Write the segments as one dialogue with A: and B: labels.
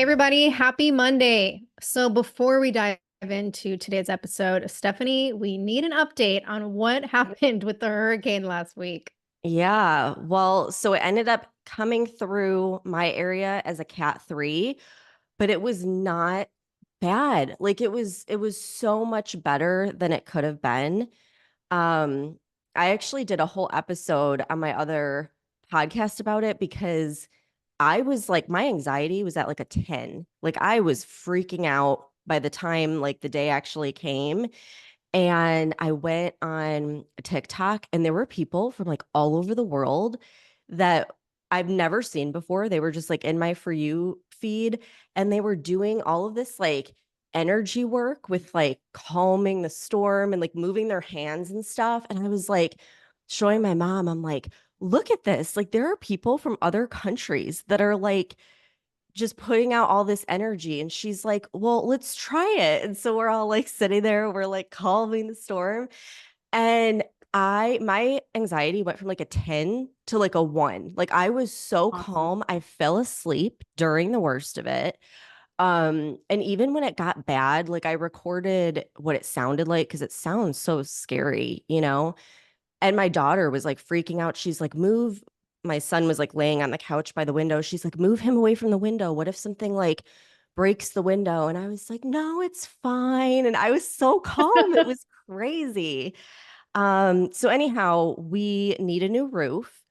A: everybody, happy Monday. So before we dive into today's episode, Stephanie, we need an update on what happened with the hurricane last week.
B: Yeah. Well, so it ended up coming through my area as a cat 3, but it was not bad. Like it was so much better than it could have been. Um I actually did a whole episode on my other podcast about it because I was like my anxiety was at like a 10. Like I was freaking out by the time like the day actually came. And I went on TikTok and there were people from like all over the world that I've never seen before. They were just like in my For You feed and they were doing all of this like energy work with like calming the storm and like moving their hands and stuff. And I was like showing my mom, I'm like, look at this. Like there are people from other countries that are like just putting out all this energy. And she's like, well, let's try it. And so we're all like sitting there, we're like calming the storm. And my anxiety went from like a 10 to like a 1. Like I was so
A: Awesome.
B: calm. I fell asleep during the worst of it. And even when it got bad, like I recorded what it sounded like because it sounds so scary, you know? And my daughter was like freaking out. She's like, move. My son was like laying on the couch by the window. She's like, move him away from the window. What if something like breaks the window? And I was like, no, it's fine. And I was so calm. It was crazy. So anyhow, we need a new roof.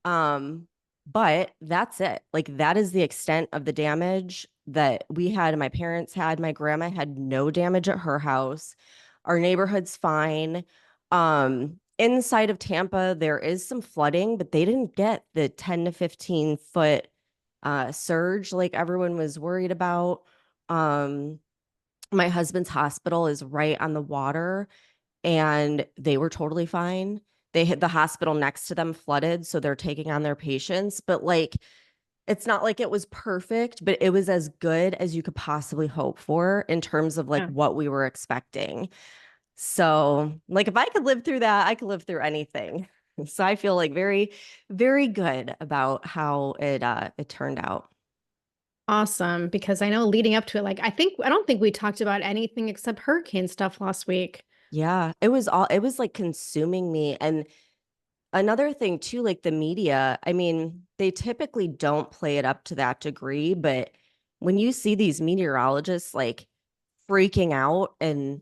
B: Um, but that's it. Like that is the extent of the damage that we had and my parents had. My grandma had no damage at her house. Our neighborhood's fine. Inside of Tampa, there is some flooding, but they didn't get the 10 to 15 foot surge like everyone was worried about. Um, my husband's hospital is right on the water and they were totally fine. They had the hospital next to them flooded, so they're taking on their patients. But like, it's not like it was perfect, but it was as good as you could possibly hope for in terms of like
A: Yeah.
B: what we were expecting. So, like, if I could live through that, I could live through anything. So I feel like very, very good about how it turned out.
A: Awesome. Because I know leading up to it, I don't think we talked about anything except hurricane stuff last week.
B: Yeah, it was like consuming me. And another thing too, like the media, I mean, they typically don't play it up to that degree, but when you see these meteorologists like freaking out and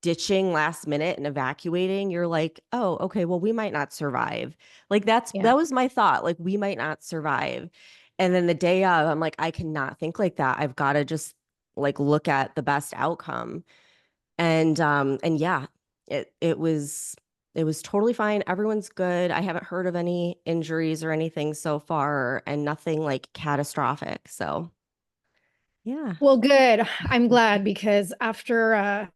B: ditching last minute and evacuating, you're like, oh, okay, well, we might not survive. Like
A: Yeah.
B: that was my thought. Like we might not survive. And then the day of, I'm like, I cannot think like that. I've got to just like look at the best outcome. And yeah, it was totally fine. Everyone's good. I haven't heard of any injuries or anything so far and nothing like catastrophic. So yeah.
A: Well, good. I'm glad because after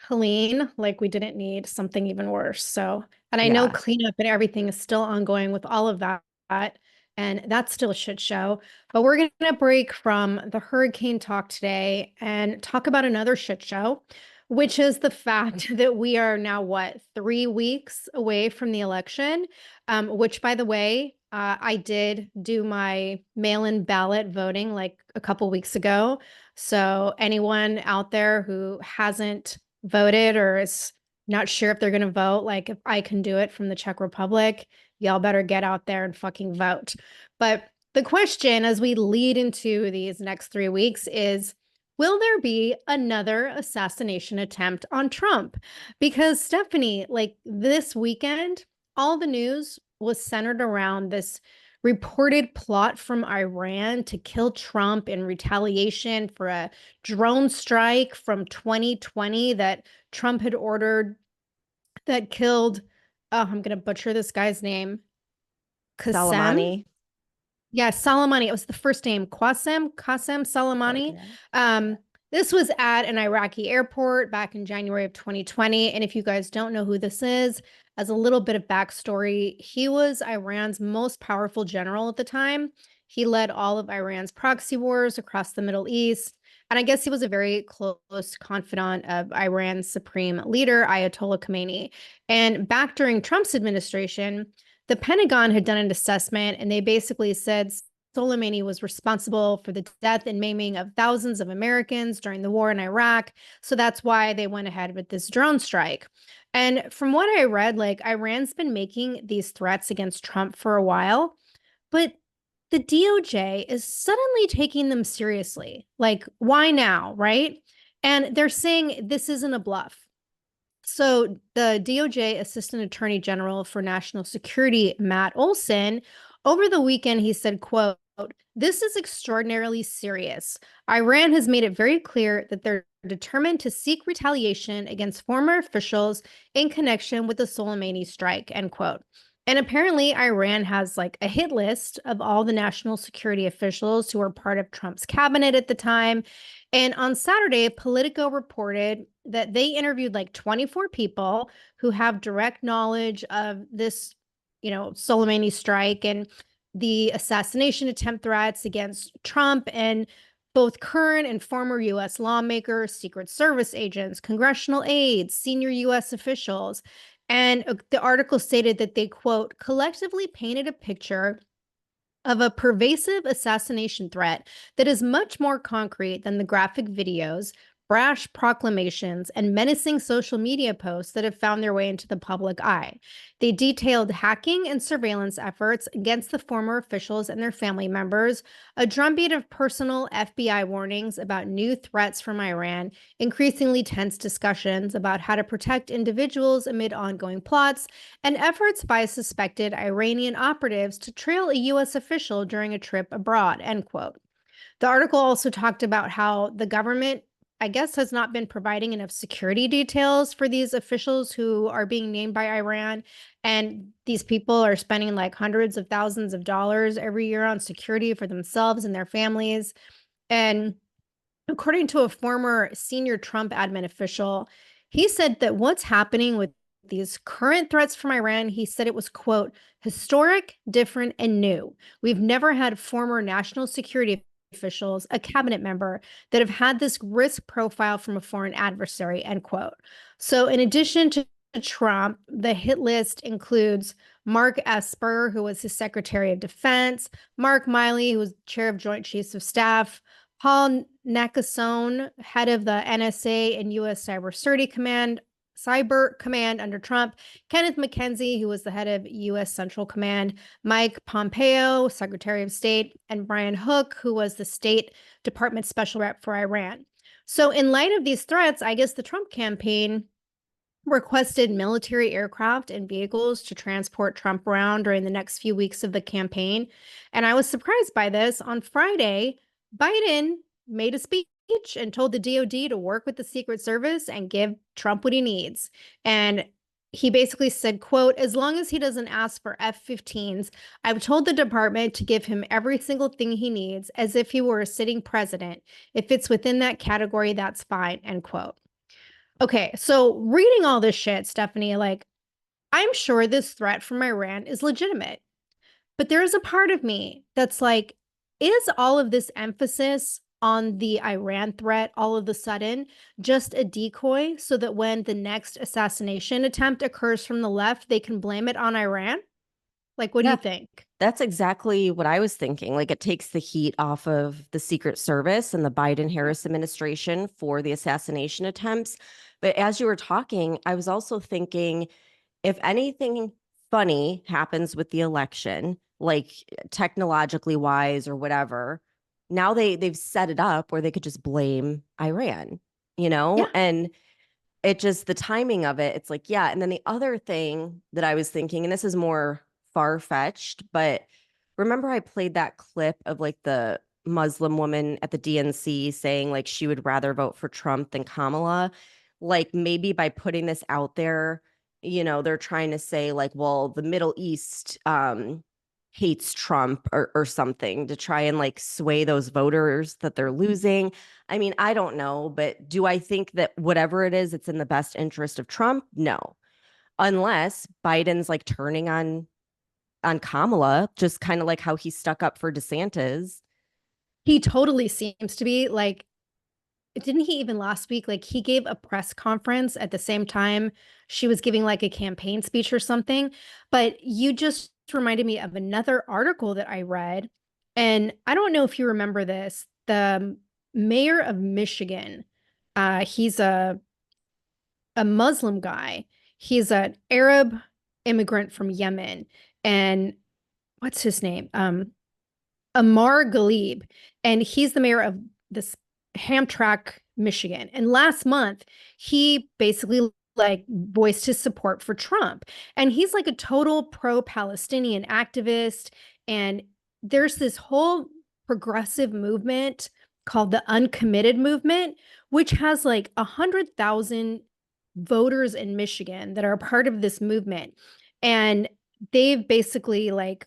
A: Helene, like we didn't need something even worse. So, and I know
B: Yeah.
A: cleanup and everything is still ongoing with all of that, and that's still a shit show. But we're gonna break from the hurricane talk today and talk about another shit show, which is the fact that we are now what, 3 weeks away from the election. Which by the way, I did do my mail-in ballot voting like a couple weeks ago. So anyone out there who hasn't voted or is not sure if they're going to vote, like if I can do it from the Czech Republic, y'all better get out there and fucking vote. But the question as we lead into these next 3 weeks is, will there be another assassination attempt on Trump? Because Stephanie, like this weekend, all the news was centered around this reported plot from Iran to kill Trump in retaliation for a drone strike from 2020 that Trump had ordered that killed, oh, I'm going to butcher this guy's name, Qasem.
B: Salamani.
A: Yeah, Soleimani. It was the first name, Qasem
B: Like,
A: Soleimani.
B: yeah.
A: Um, this was at an Iraqi airport back in January of 2020. And if you guys don't know who this is, as a little bit of backstory, he was Iran's most powerful general at the time. He led all of Iran's proxy wars across the Middle East. And I guess he was a very close confidant of Iran's supreme leader, Ayatollah Khamenei. And back during Trump's administration, the Pentagon had done an assessment and they basically said Soleimani was responsible for the death and maiming of thousands of Americans during the war in Iraq. So that's why they went ahead with this drone strike. And from what I read, like Iran's been making these threats against Trump for a while, but the DOJ is suddenly taking them seriously. Like, why now, right? And they're saying this isn't a bluff. So the DOJ Assistant Attorney General for National Security, Matt Olson, over the weekend, he said, quote, "This is extraordinarily serious. Iran has made it very clear that they're determined to seek retaliation against former officials in connection with the Soleimani strike," end quote. And apparently, Iran has like a hit list of all the national security officials who were part of Trump's cabinet at the time. And on Saturday, Politico reported that they interviewed like 24 people who have direct knowledge of this, Soleimani strike and the assassination attempt threats against Trump, and both current and former US lawmakers, Secret Service agents, congressional aides, senior US officials. And the article stated that they, quote, collectively painted a picture of a pervasive assassination threat that is much more concrete than the graphic videos, brash proclamations, and menacing social media posts that have found their way into the public eye. They detailed hacking and surveillance efforts against the former officials and their family members, a drumbeat of personal FBI warnings about new threats from Iran, increasingly tense discussions about how to protect individuals amid ongoing plots, and efforts by suspected Iranian operatives to trail a U.S. official during a trip abroad, end quote. The article also talked about how the government, I guess, has not been providing enough security details for these officials who are being named by Iran. And these people are spending like hundreds of thousands of dollars every year on security for themselves and their families. And according to a former senior Trump admin official, he said that what's happening with these current threats from Iran, he said it was, quote, historic, different, and new. We've never had former national security officials, a cabinet member, that have had this risk profile from a foreign adversary, end quote. So in addition to Trump, the hit list includes Mark Esper, who was his Secretary of Defense, Mark Miley, who was chair of Joint Chiefs of Staff, Paul Nakasone, head of the NSA and U.S. Cyber Command under Trump, Kenneth McKenzie, who was the head of U.S. Central Command, Mike Pompeo, Secretary of State, and Brian Hook, who was the State Department Special Rep for Iran. So in light of these threats, I guess the Trump campaign requested military aircraft and vehicles to transport Trump around during the next few weeks of the campaign. And I was surprised by this. On Friday, Biden made a speech and told the DOD to work with the Secret Service and give Trump what he needs. And he basically said, quote, as long as he doesn't ask for F-15s, I've told the department to give him every single thing he needs as if he were a sitting president. If it's within that category, that's fine, end quote. Okay, so reading all this shit, Stephanie, like, I'm sure this threat from Iran is legitimate, but there's a part of me that's like, is all of this emphasis on the Iran threat all of a sudden just a decoy so that when the next assassination attempt occurs from the left, they can blame it on Iran? Like, what do you
B: Yeah,
A: think?
B: that's exactly what I was thinking. Like, it takes the heat off of the Secret Service and the Biden Harris administration for the assassination attempts. But as you were talking, I was also thinking if anything funny happens with the election, like technologically wise or whatever, now they've set it up where they could just blame Iran,
A: Yeah.
B: and it just the timing of it, it's like, yeah. And then the other thing that I was thinking, and this is more far-fetched, but remember I played that clip of like the Muslim woman at the DNC saying like she would rather vote for Trump than Kamala. Like maybe by putting this out there, they're trying to say like, well, the Middle East hates Trump or something to try and like sway those voters that they're losing. I mean, I don't know, but do I think that whatever it is, it's in the best interest of Trump? No. Unless Biden's like turning on Kamala, just kind of like how he stuck up for DeSantis.
A: He totally seems to be like, didn't he even last week, like he gave a press conference at the same time she was giving like a campaign speech or something. But you just reminded me of another article that I read And I don't know if you remember this. The mayor of Michigan, he's a Muslim guy. He's an Arab immigrant from Yemen. And what's his name? Amar Ghalib, and he's the mayor of this Hamtramck, Michigan. And last month, he basically like voiced his support for Trump. And he's like a total pro-Palestinian activist. And there's this whole progressive movement called the Uncommitted Movement, which has like 100,000 voters in Michigan that are a part of this movement. And they've basically like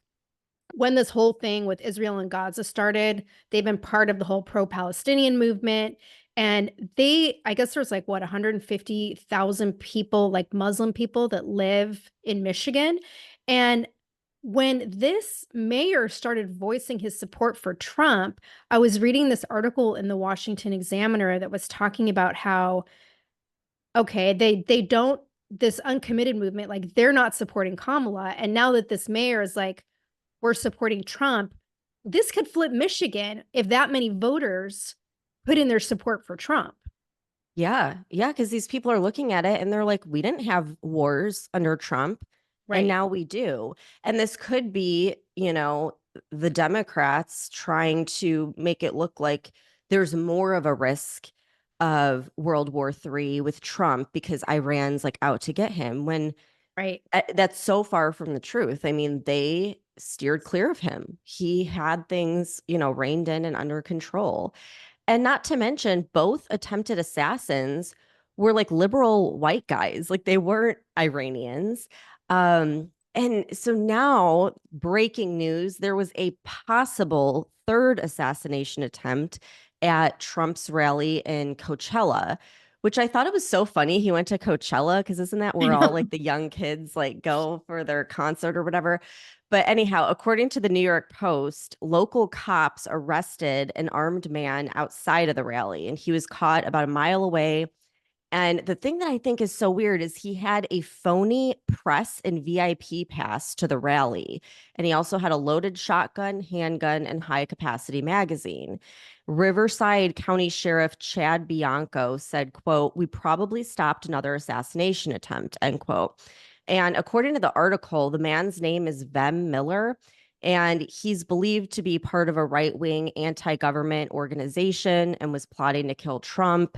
A: when this whole thing with Israel and Gaza started, they've been part of the whole pro-Palestinian movement. And I guess there's like what, 150,000 people, like Muslim people that live in Michigan. And when this mayor started voicing his support for Trump, I was reading this article in the Washington Examiner that was talking about how, okay, they don't, this uncommitted movement, like they're not supporting Kamala. And now that this mayor is like, we're supporting Trump, this could flip Michigan if that many voters put in their support for Trump.
B: Yeah. Yeah. Because these people are looking at it and they're like, we didn't have wars under Trump and
A: Right.
B: now we do. And this could be, the Democrats trying to make it look like there's more of a risk of World War III with Trump because Iran's like out to get him when
A: Right.
B: that's so far from the truth. I mean, they steered clear of him. He had things, reined in and under control. And not to mention, both attempted assassins were like liberal white guys, like they weren't Iranians. And so now, breaking news, there was a possible third assassination attempt at Trump's rally in Coachella, which I thought it was so funny. He went to Coachella because isn't that
A: I
B: where all
A: know.
B: like the young kids like go for their concert or whatever? But anyhow, according to the New York Post, local cops arrested an armed man outside of the rally, and he was caught about a mile away. And the thing that I think is so weird is he had a phony press and VIP pass to the rally. And he also had a loaded shotgun, handgun, and high capacity magazine. Riverside County Sheriff Chad Bianco said, quote, we probably stopped another assassination attempt, end quote. And according to the article, the man's name is Vem Miller, and he's believed to be part of a right-wing anti-government organization and was plotting to kill Trump.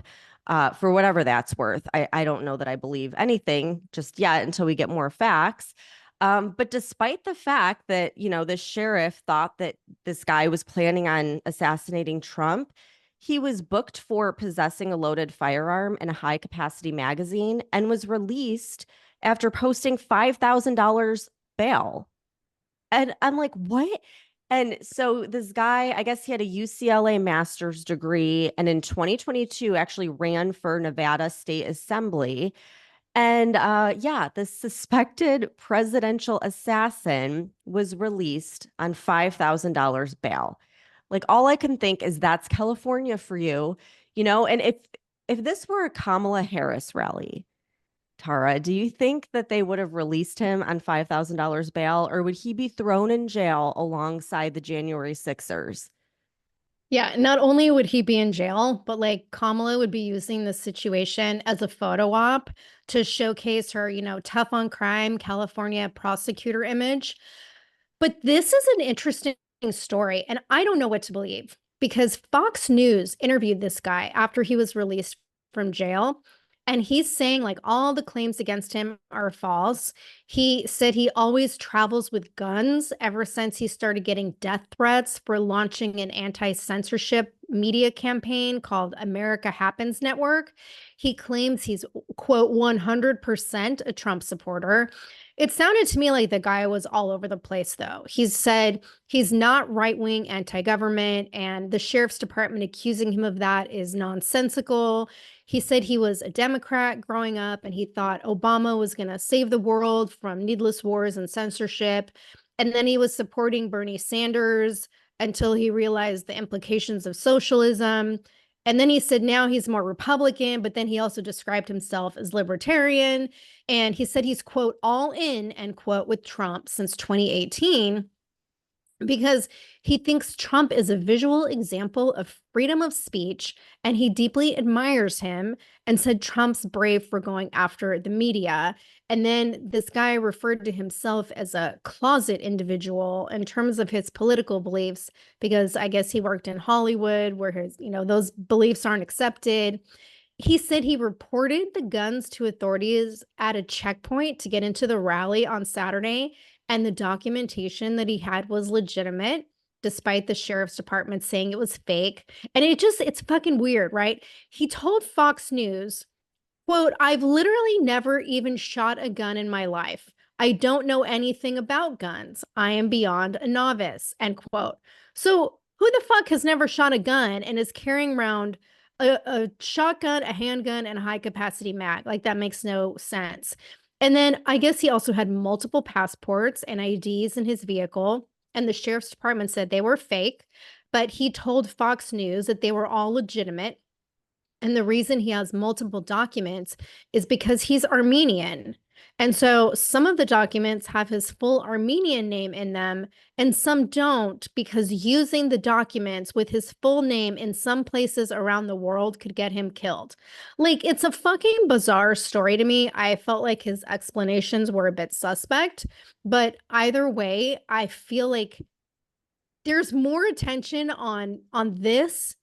B: For whatever that's worth. I don't know that I believe anything just yet until we get more facts. But despite the fact that, the sheriff thought that this guy was planning on assassinating Trump, he was booked for possessing a loaded firearm and a high capacity magazine and was released after posting $5,000 bail. And I'm like, what? And so this guy, I guess he had a UCLA master's degree and in 2022 actually ran for Nevada State Assembly. And yeah, the suspected presidential assassin was released on $5,000 bail. Like all I can think is that's California for you, and if this were a Kamala Harris rally, Tara, do you think that they would have released him on $5,000 bail, or would he be thrown in jail alongside the January Sixers?
A: Yeah, not only would he be in jail, but like Kamala would be using this situation as a photo op to showcase her, tough on crime California prosecutor image. But this is an interesting story, and I don't know what to believe because Fox News interviewed this guy after he was released from jail. And he's saying like all the claims against him are false. He said he always travels with guns ever since he started getting death threats for launching an anti-censorship media campaign called America Happens Network. He claims he's, quote, 100% a Trump supporter. It sounded to me like the guy was all over the place, though. He's said he's not right wing, anti government, and the sheriff's department accusing him of that is nonsensical. He said he was a Democrat growing up and he thought Obama was going to save the world from needless wars and censorship. And then he was supporting Bernie Sanders until he realized the implications of socialism. And then he said now he's more Republican, but then he also described himself as libertarian. And he said he's, quote, all in, end quote, with Trump since 2018. because he thinks Trump is a visual example of freedom of speech and he deeply admires him and said Trump's brave for going after the media. And then this guy referred to himself as a closet individual in terms of his political beliefs, because I guess he worked in Hollywood where those beliefs aren't accepted. He said he reported the guns to authorities at a checkpoint to get into the rally on Saturday, and the documentation that he had was legitimate, despite the sheriff's department saying it was fake. And it's fucking weird, right? He told Fox News, quote, I've literally never even shot a gun in my life. I don't know anything about guns. I am beyond a novice, end quote. So, who the fuck has never shot a gun and is carrying around a shotgun, a handgun, and a high capacity mag? Like, that makes no sense. And then I guess he also had multiple passports and IDs in his vehicle. And the sheriff's department said they were fake, but he told Fox News that they were all legitimate. And the reason he has multiple documents is because he's Armenian. And so some of the documents have his full Armenian name in them, and some don't, because using the documents with his full name in some places around the world could get him killed. Like, it's a fucking bizarre story to me. I felt like his explanations were a bit suspect, but either way, I feel like there's more attention on this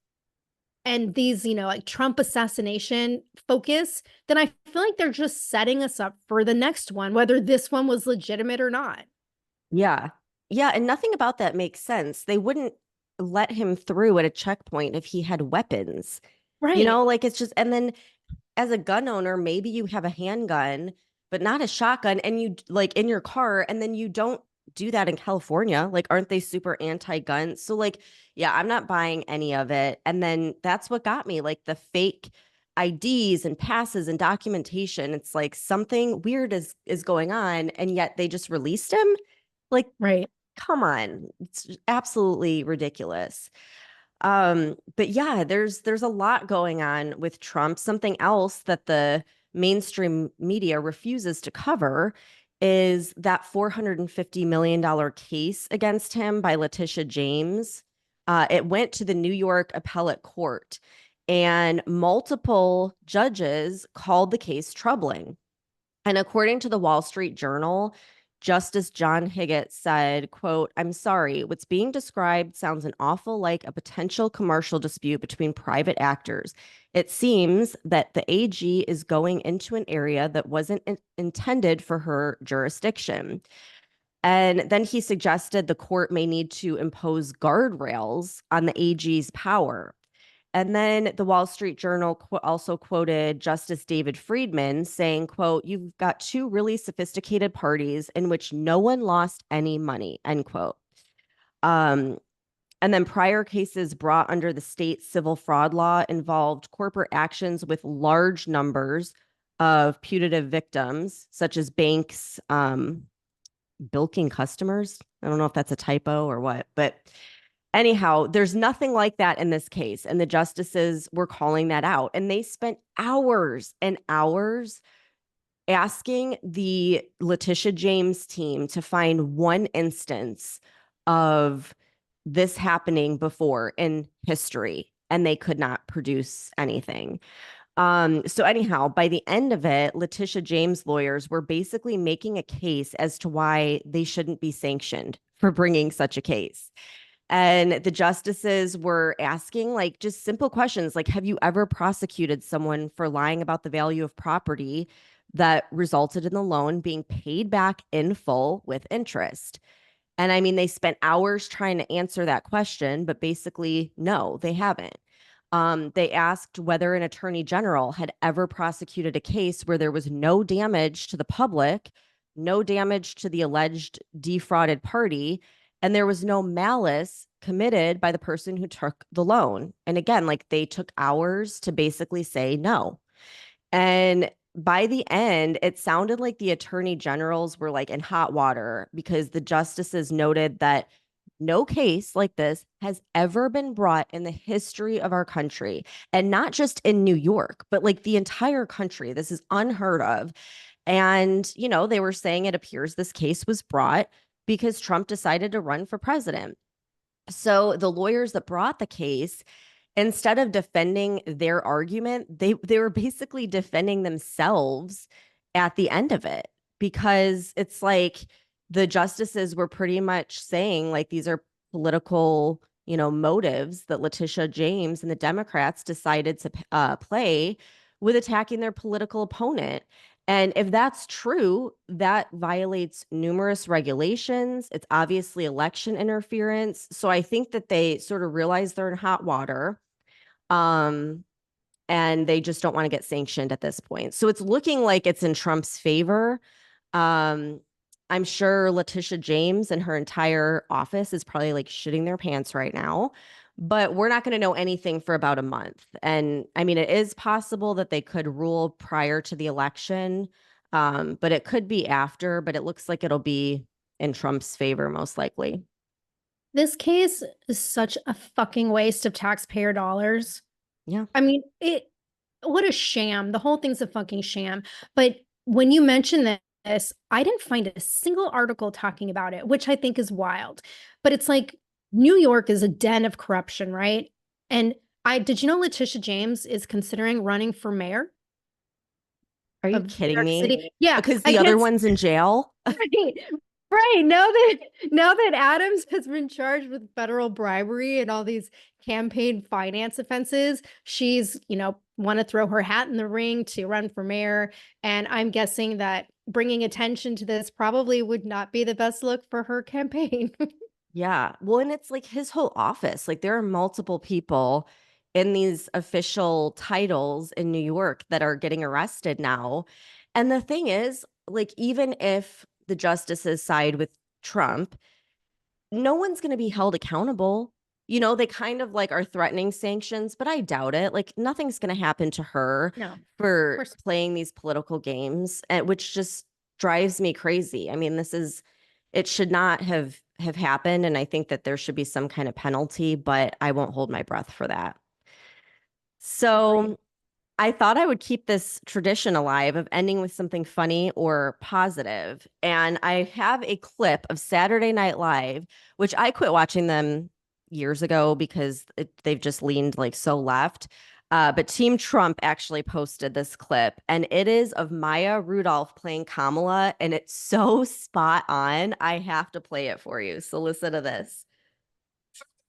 A: and these, like Trump assassination focus, then I feel like they're just setting us up for the next one, whether this one was legitimate or not.
B: Yeah. Yeah. And nothing about that makes sense. They wouldn't let him through at a checkpoint if he had weapons.
A: Right.
B: Like it's just, and then as a gun owner, maybe you have a handgun, but not a shotgun, and you like in your car, and then you don't do that in California. Like, aren't they super anti-gun? So, like, yeah, I'm not buying any of it. And then that's what got me, like the fake IDs and passes and documentation. It's like something weird is going on, and yet they just released him. Like,
A: Right.
B: come on, it's absolutely ridiculous. But yeah, there's a lot going on with Trump. Something else that the mainstream media refuses to cover is that $450 million case against him by Letitia James. It went to the New York Appellate Court, and multiple judges called the case troubling. And according to the Wall Street Journal, Justice John Higgett said, quote, I'm sorry, what's being described sounds an awful like a potential commercial dispute between private actors. It seems that the AG is going into an area that wasn't intended for her jurisdiction. And then he suggested the court may need to impose guardrails on the AG's power. And then the Wall Street Journal also quoted Justice David Friedman saying, quote, you've got two really sophisticated parties in which no one lost any money, end quote. Um, and then prior cases brought under the state civil fraud law involved corporate actions with large numbers of putative victims, such as banks bilking customers. I don't know if that's a typo or what, but anyhow, there's nothing like that in this case. And the justices were calling that out. And they spent hours and hours asking the Letitia James team to find one instance of this happening before in history. And they could not produce anything. So anyhow, by the end of it, Letitia James lawyers were basically making a case as to why they shouldn't be sanctioned for bringing such a case. And the justices were asking like just simple questions like, have you ever prosecuted someone for lying about the value of property that resulted in the loan being paid back in full with interest? And I mean, they spent hours trying to answer that question, but basically, no, they haven't. They asked whether an attorney general had ever prosecuted a case where there was no damage to the public, no damage to the alleged defrauded party, and there was no malice committed by the person who took the loan. And again, like they took hours to basically say no. And by the end, it sounded like the attorney generals were like in hot water because the justices noted that no case like this has ever been brought in the history of our country. And not just in New York, but like the entire country. This is unheard of. And, they were saying it appears this case was brought because Trump decided to run for president. So the lawyers that brought the case, instead of defending their argument, they were basically defending themselves at the end of it, because it's like the justices were pretty much saying like these are political, motives that Letitia James and the Democrats decided to play with attacking their political opponent. And if that's true, that violates numerous regulations. It's obviously election interference. So I think that they sort of realize they're in hot water. Um, and they just don't want to get sanctioned at this point. So it's looking like it's in Trump's favor. Um, I'm sure Letitia James and her entire office is probably like shitting their pants right now, but we're not going to know anything for about a month. And I mean, it is possible that they could rule prior to the election, but it could be after, but it looks like it'll be in Trump's favor, most likely.
A: This case is such a fucking waste of taxpayer dollars.
B: Yeah.
A: I mean, what a sham. The whole thing's a fucking sham. But when you mention this, I didn't find a single article talking about it, which I think is wild. But it's like New York is a den of corruption, right? And did you know Letitia James is considering running for mayor
B: Are you
A: of New
B: kidding
A: York
B: me?
A: City? Yeah,
B: Because
A: I
B: the other
A: can't.
B: one's in jail?
A: Right. Right. Now that Adams has been charged with federal bribery and all these campaign finance offenses, she's, want to throw her hat in the ring to run for mayor. And I'm guessing that bringing attention to this probably would not be the best look for her campaign.
B: Yeah. Well, and it's like his whole office. Like there are multiple people in these official titles in New York that are getting arrested now. And the thing is, like, even if the justices side with Trump, no one's going to be held accountable. They kind of like are threatening sanctions, but I doubt it. Like nothing's going to happen to her
A: No, of
B: for
A: course.
B: playing these political games, which just drives me crazy. I mean, it should not have happened, and I think that there should be some kind of penalty, but I won't hold my breath for that.
A: Agreed.
B: So I thought I would keep this tradition alive of ending with something funny or positive. And I have a clip of Saturday Night Live, which I quit watching them years ago because they've just leaned like so left. But Team Trump actually posted this clip, and it is of Maya Rudolph playing Kamala, and it's so spot on. I have to play it for you. So listen to this.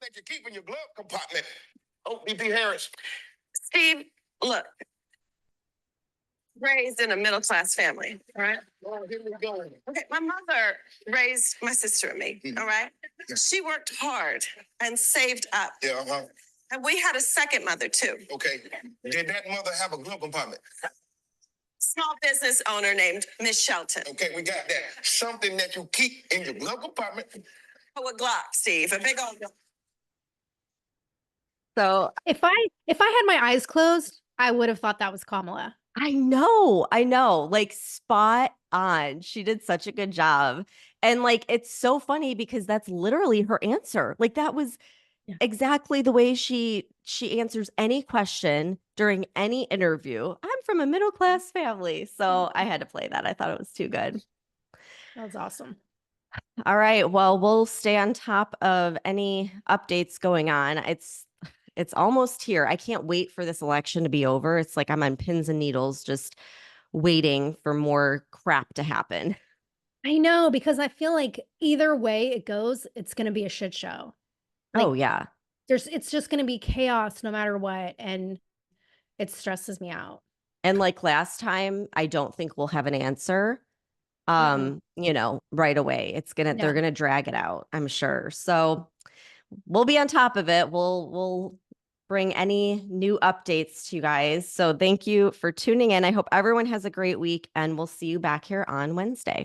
C: That you keep in your glove compartment. Oh, BP Harris. Steve, look, raised in a middle class family, all right? Oh, here we go. Okay, my mother raised my sister and me, all right? Yeah. She worked hard and saved up. Yeah, And we had a second mother too. Okay. Did that mother have a glove compartment? Small business owner named Miss Shelton. Okay, we got that. Something that you keep in your glove compartment. Oh, a Glock, Steve, a big old.
B: So
A: If I had my eyes closed, I would have thought that was Kamala.
B: I know, like spot on. She did such a good job. And like it's so funny because that's literally her answer. Like that was exactly the way she answers any question during any interview. I'm from a middle-class family, so I had to play that. I thought it was too good.
A: That was awesome.
B: All right, well, we'll stay on top of any updates going on. It's almost here. I can't wait for this election to be over. It's like I'm on pins and needles just waiting for more crap to happen.
A: I know, because I feel like either way it goes, it's going to be a shit show. Like,
B: Oh yeah.
A: it's just going to be chaos no matter what, and it stresses me out.
B: And like last time, I don't think we'll have an answer right away. They're gonna drag it out, I'm sure. So we'll be on top of it. We'll bring any new updates to you guys. So thank you for tuning in. I hope everyone has a great week, and we'll see you back here on Wednesday.